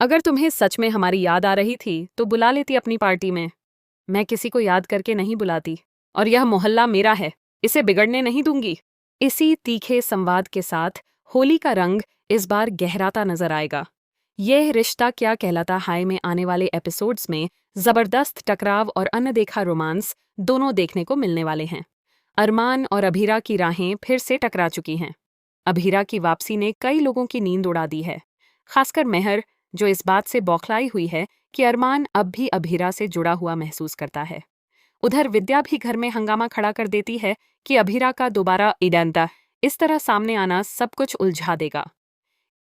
अगर तुम्हें सच में हमारी याद आ रही थी तो बुला लेती अपनी पार्टी में। मैं किसी को याद करके नहीं बुलाती, और यह मोहल्ला मेरा है, इसे बिगड़ने नहीं दूंगी। इसी तीखे संवाद के साथ होली का रंग इस बार गहराता नजर आएगा। यह रिश्ता क्या कहलाता हाय में आने वाले एपिसोड्स में जबरदस्त टकराव और अनदेखा रोमांस दोनों देखने को मिलने वाले हैं। अरमान और अभीरा की राहें फिर से टकरा चुकी हैं। अभीरा की वापसी ने कई लोगों की नींद उड़ा दी है, खासकर मेहर, जो इस बात से बौखलाई हुई है कि अरमान अब भी अभीरा से जुड़ा हुआ महसूस करता है। उधर विद्या भी घर में हंगामा खड़ा कर देती है कि अभीरा का दोबारा इडेंटा इस तरह सामने आना सब कुछ उलझा देगा।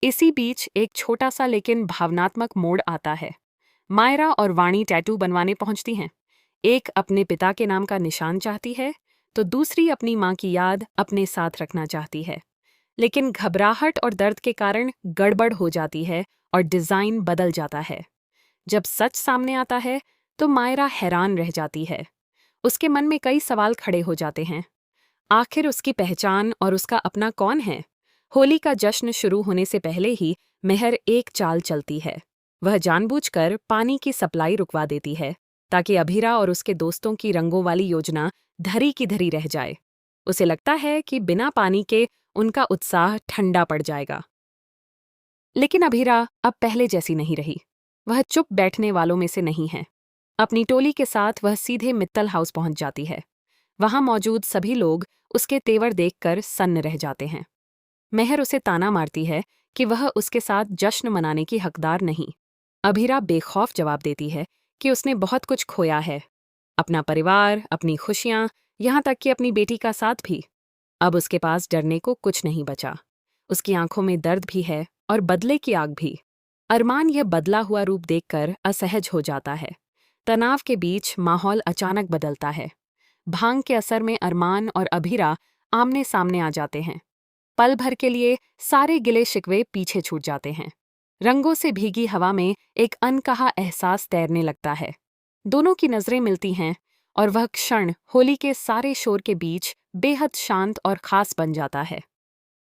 इसी बीच एक छोटा सा लेकिन भावनात्मक मोड़ आता है। मायरा और वाणी टैटू बनवाने पहुंचती हैं। एक अपने पिता के नाम का निशान चाहती है, तो दूसरी अपनी माँ की याद अपने साथ रखना चाहती है। लेकिन घबराहट और दर्द के कारण गड़बड़ हो जाती है और डिजाइन बदल जाता है। जब सच सामने आता है तो मायरा हैरान रह जाती है। उसके मन में कई सवाल खड़े हो जाते हैं। आखिर उसकी पहचान और उसका अपना कौन है? होली का जश्न शुरू होने से पहले ही मेहर एक चाल चलती है। वह जानबूझकर पानी की सप्लाई रुकवा देती है ताकि अभीरा और उसके दोस्तों की रंगों वाली योजना धरी की धरी रह जाए। उसे लगता है कि बिना पानी के उनका उत्साह ठंडा पड़ जाएगा। लेकिन अभीरा अब पहले जैसी नहीं रही। वह चुप बैठने वालों में से नहीं है। अपनी टोली के साथ वह सीधे मित्तल हाउस पहुंच जाती है। वहां मौजूद सभी लोग उसके तेवर देखकर सन्न रह जाते हैं। मेहर उसे ताना मारती है कि वह उसके साथ जश्न मनाने की हकदार नहीं। अभीरा बेखौफ जवाब देती है कि उसने बहुत कुछ खोया है, अपना परिवार, अपनी खुशियां, यहाँ तक कि अपनी बेटी का साथ भी। अब उसके पास डरने को कुछ नहीं बचा। उसकी आंखों में दर्द भी है और बदले की आग भी। अरमान यह बदला हुआ रूप देखकर असहज हो जाता है। तनाव के बीच माहौल अचानक बदलता है। भांग के असर में अरमान और अभीरा आमने सामने आ जाते हैं। पल भर के लिए सारे गिले शिकवे पीछे छूट जाते हैं। रंगों से भीगी हवा में एक अनकहा एहसास तैरने लगता है। दोनों की नजरें मिलती हैं और वह क्षण होली के सारे शोर के बीच बेहद शांत और खास बन जाता है।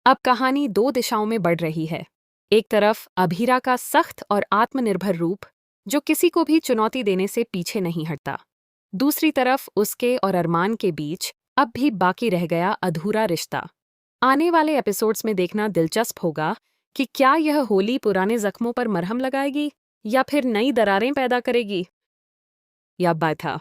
अब कहानी दो दिशाओं में बढ़ रही है। एक तरफ अभीरा का सख्त और आत्मनिर्भर रूप, जो किसी को भी चुनौती देने से पीछे नहीं हटता। दूसरी तरफ उसके और अरमान के बीच अब भी बाकी रह गया अधूरा रिश्ता। आने वाले एपिसोड्स में देखना दिलचस्प होगा कि क्या यह होली पुराने जख्मों पर मरहम लगाएगी या फिर नई दरारें पैदा करेगी। या बाथा।